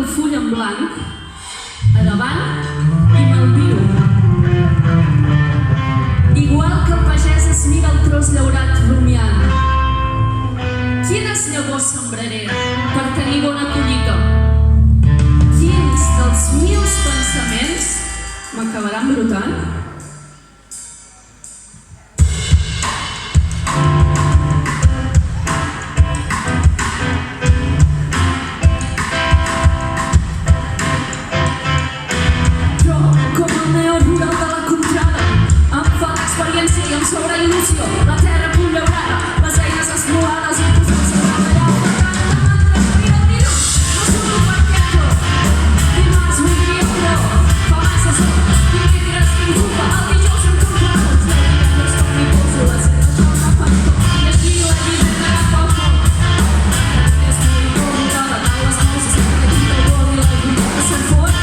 el full en blanc, a davant i me'l viu. Igual que el pagès es mira el tros llaurat rumiant. Quines llavors sembraré per tenir bona collita? Quins dels 1000 pensaments m'acabaran brotant? I em sobra il·lusió, la terra punt llaurada, les eines esmolades i posant-se a treballar. Canta mantres, mira el virus, no surto per quieto. Dimarts voldria però, fa massa sol, dimecres tinc culpa, el dijous em controla. Els divendres com m'hi poso, la seva joc a pastor, i així la llibreta agafa el foc. Després m'hi torno a la taula, els nous estan aquí del bol i la llibreta se'n fot.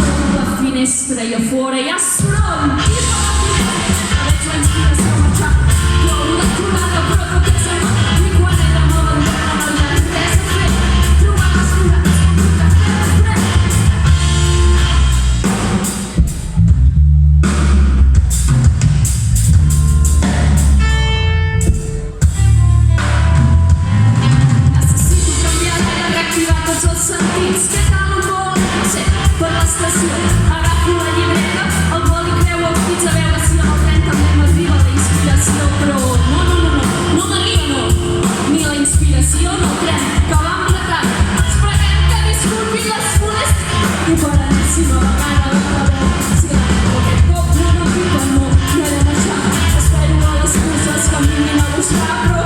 Tot la finestra i a fora hi ha soroll, i fa la finestra. La inspiració marxar, plou de curada però no tens a mà, i quan era molt entorn amb el llarg res a fer, trobar les curades complicat de fred. Necessito canviar l'aire, reactivar tots els sentits, que cal un vol, no sé, per l'estació, agafo la llibreta, el vol i creu els dits a veure si amb el tren també m'arriba la inspiració, però no m'arriba ni la inspiració no el tren, que va embretat. Ens preguem que disculpi les molèsties i per enèsima vegada la veu. Si aquest cop no m'arriba, no he de marxar. Espero a les curses que em vinguin a buscar, però